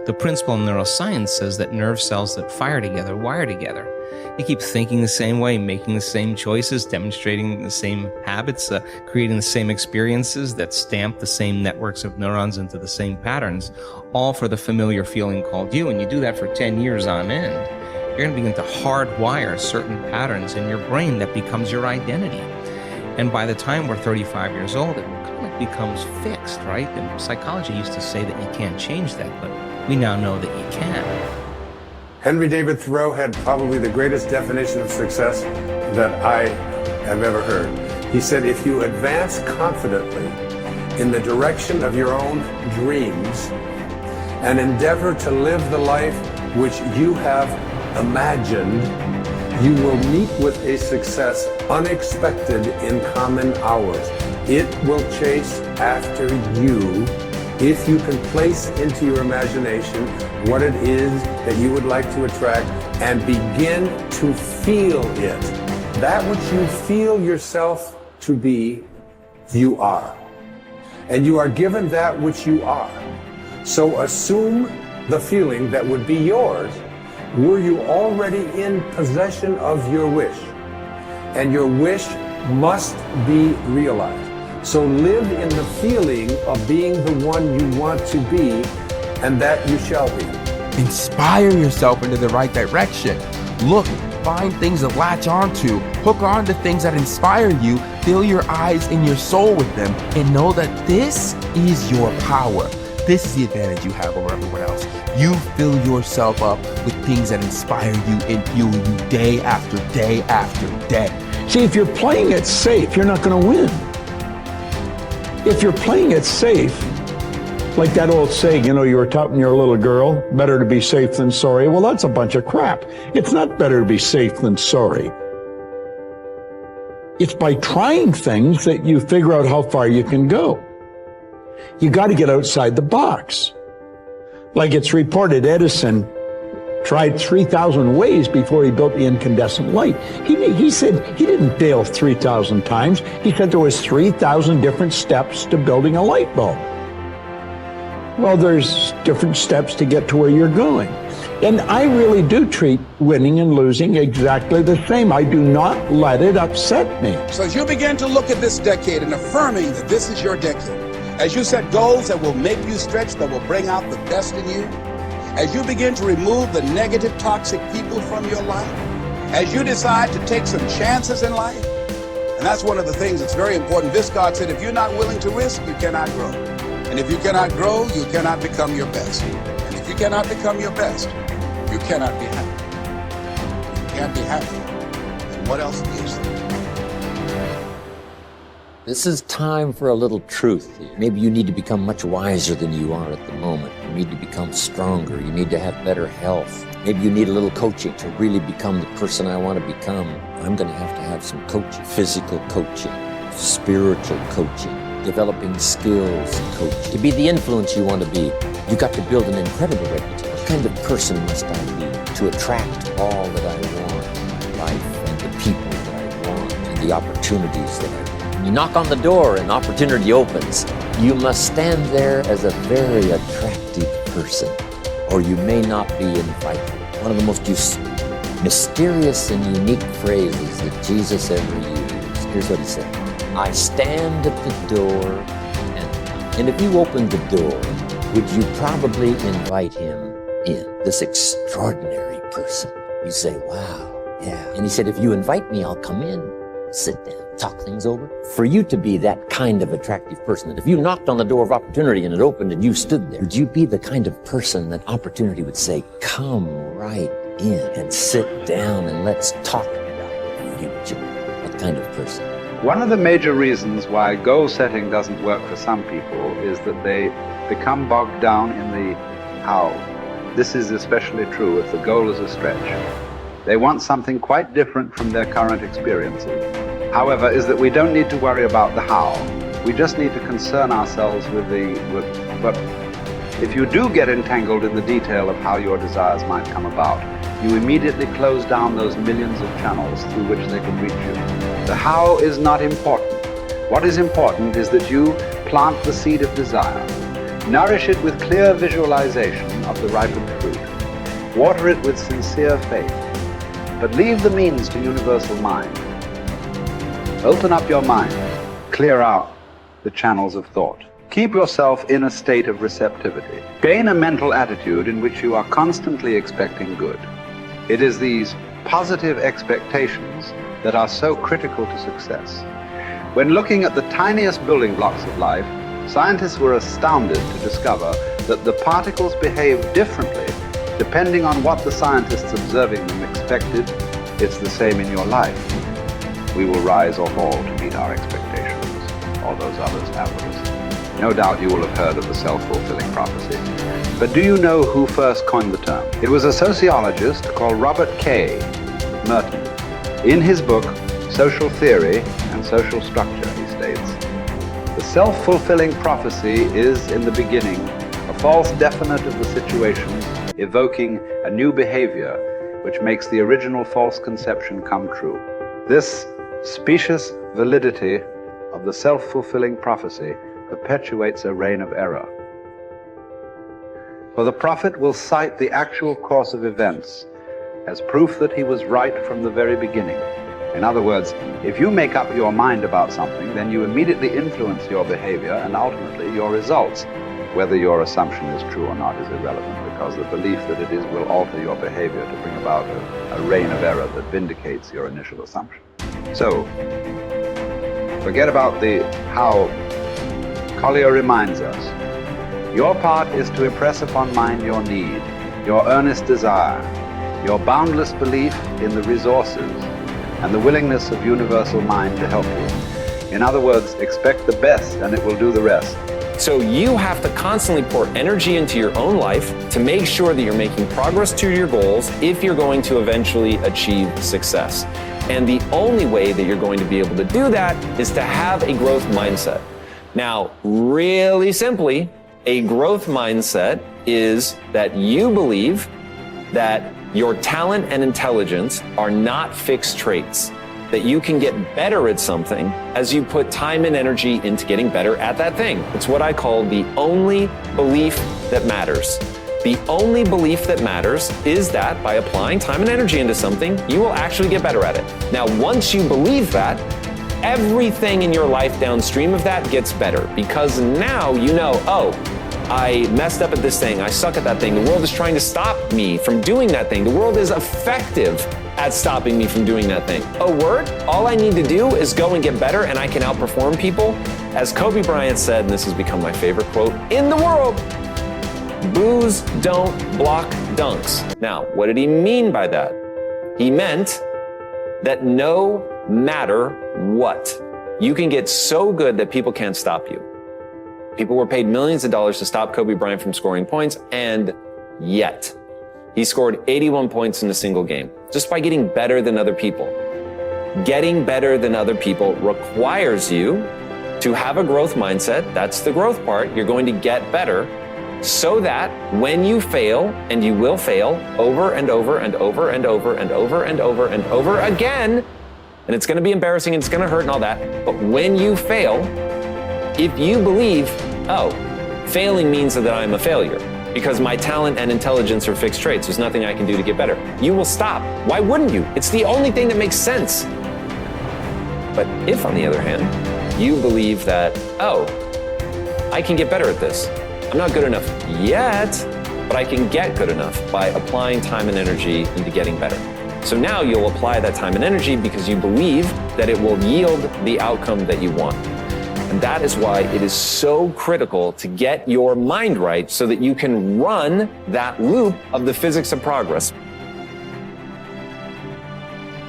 The principle in neuroscience says that nerve cells that fire together wire together. You keep thinking the same way, making the same choices, demonstrating the same habits, creating the same experiences that stamp the same networks of neurons into the same patterns, all for the familiar feeling called you. And you do that for 10 years on end. You're going to begin to hardwire certain patterns in your brain that becomes your identity. And by the time we're 35 years old, it kind of becomes fixed, right? And psychology used to say that you can't change that, but we now know that you can. Henry David Thoreau had probably the greatest definition of success that I have ever heard. He said, if you advance confidently in the direction of your own dreams and endeavor to live the life which you have imagined, you will meet with a success unexpected in common hours. It will chase after you if you can place into your imagination what it is that you would like to attract and begin to feel it. That which you feel yourself to be, you are. And you are given that which you are. So assume the feeling that would be yours were you already in possession of your wish. And your wish must be realized. So live in the feeling of being the one you want to be, and that you shall be. Inspire yourself into the right direction. Look, find things to latch onto, hook on to things that inspire you, fill your eyes and your soul with them, and know that this is your power. This is the advantage you have over everyone else. You fill yourself up with things that inspire you and fuel you day after day after day. See, if you're playing it safe, you're not going to win. If you're playing it safe, like that old saying, you were taught when you were a little girl, better to be safe than sorry. Well, that's a bunch of crap. It's not better to be safe than sorry. It's by trying things that you figure out how far you can go. You got to get outside the box. Like it's reported, Edison tried 3,000 ways before he built the incandescent light. He said he didn't fail 3,000 times. He said there was 3,000 different steps to building a light bulb. Well, there's different steps to get to where you're going. And I really do treat winning and losing exactly the same. I do not let it upset me. So as you begin to look at this decade and affirming that this is your decade, as you set goals that will make you stretch, that will bring out the best in you, as you begin to remove the negative, toxic people from your life, as you decide to take some chances in life, and that's one of the things that's very important. Viscard said, if you're not willing to risk, you cannot grow. And if you cannot grow, you cannot become your best. And if you cannot become your best, you cannot be happy. You can't be happy. And what else is there? This is time for a little truth here. Maybe you need to become much wiser than you are at the moment. You need to become stronger. You need to have better health. Maybe you need a little coaching to really become the person I want to become. I'm going to have some coaching. Physical coaching, spiritual coaching, developing skills coaching. To be the influence you want to be, you got to build an incredible reputation. What kind of person must I be to attract all that I want in life and the people that I want and the opportunities that I want? You knock on the door and opportunity opens. You must stand there as a very attractive person, or you may not be invited. One of the most mysterious and unique phrases that Jesus ever used. Here's what he said. I stand at the door and if you opened the door, would you probably invite him in? This extraordinary person. You say, wow, yeah. And he said, if you invite me, I'll come in, sit down, talk things over. For you to be that kind of attractive person, that if you knocked on the door of opportunity and it opened and you stood there, would you be the kind of person that opportunity would say, come right in and sit down and let's talk about the future? What kind of person? One of the major reasons why goal setting doesn't work for some people is that they become bogged down in the how. This is especially true if the goal is a stretch. They want something quite different from their current experiences. However, is that we don't need to worry about the how. We just need to concern ourselves with but if you do get entangled in the detail of how your desires might come about, you immediately close down those millions of channels through which they can reach you. The how is not important. What is important is that you plant the seed of desire. Nourish it with clear visualization of the ripened fruit. Water it with sincere faith. But leave the means to universal mind. Open up your mind. Clear out the channels of thought. Keep yourself in a state of receptivity. Gain a mental attitude in which you are constantly expecting good. It is these positive expectations that are so critical to success. When looking at the tiniest building blocks of life, scientists were astounded to discover that the particles behave differently depending on what the scientists observing them expected. It's the same in your life. We will rise or fall to meet our expectations, or those others have with us. No doubt you will have heard of the self-fulfilling prophecy. But do you know who first coined the term? It was a sociologist called Robert K. Merton. In his book, Social Theory and Social Structure, he states, the self-fulfilling prophecy is, in the beginning, a false definite of the situations, evoking a new behavior which makes the original false conception come true. This specious validity of the self-fulfilling prophecy perpetuates a reign of error. For the prophet will cite the actual course of events as proof that he was right from the very beginning. In other words, if you make up your mind about something, then you immediately influence your behavior and ultimately your results. Whether your assumption is true or not is irrelevant, because the belief that it is will alter your behavior to bring about a reign of error that vindicates your initial assumption. So, forget about the how. Collier reminds us, your part is to impress upon mind your need, your earnest desire, your boundless belief in the resources, and the willingness of universal mind to help you. In other words, expect the best and it will do the rest. So you have to constantly pour energy into your own life to make sure that you're making progress to your goals if you're going to eventually achieve success. And the only way that you're going to be able to do that is to have a growth mindset. Now, really simply, a growth mindset is that you believe that your talent and intelligence are not fixed traits, that you can get better at something as you put time and energy into getting better at that thing. It's what I call the only belief that matters. The only belief that matters is that by applying time and energy into something, you will actually get better at it. Now, once you believe that, everything in your life downstream of that gets better, because now you know, oh, I messed up at this thing, I suck at that thing, the world is trying to stop me from doing that thing, the world is effective at stopping me from doing that thing. Oh, word? All I need to do is go and get better and I can outperform people. As Kobe Bryant said, and this has become my favorite quote in the world, booze don't block dunks. Now, what did he mean by that? He meant that no matter what, you can get so good that people can't stop you. People were paid millions of dollars to stop Kobe Bryant from scoring points, and yet he scored 81 points in a single game just by getting better than other people. Getting better than other people requires you to have a growth mindset. That's the growth part. You're going to get better so that when you fail, and you will fail over and over and over and over and over and over and over again, and it's going to be embarrassing and it's going to hurt and all that, but when you fail, if you believe, oh, failing means that I'm a failure because my talent and intelligence are fixed traits, there's nothing I can do to get better, you will stop. Why wouldn't you? It's the only thing that makes sense. But if, on the other hand, you believe that, oh, I can get better at this. I'm not good enough yet, but I can get good enough by applying time and energy into getting better. So now you'll apply that time and energy because you believe that it will yield the outcome that you want. And that is why it is so critical to get your mind right so that you can run that loop of the physics of progress.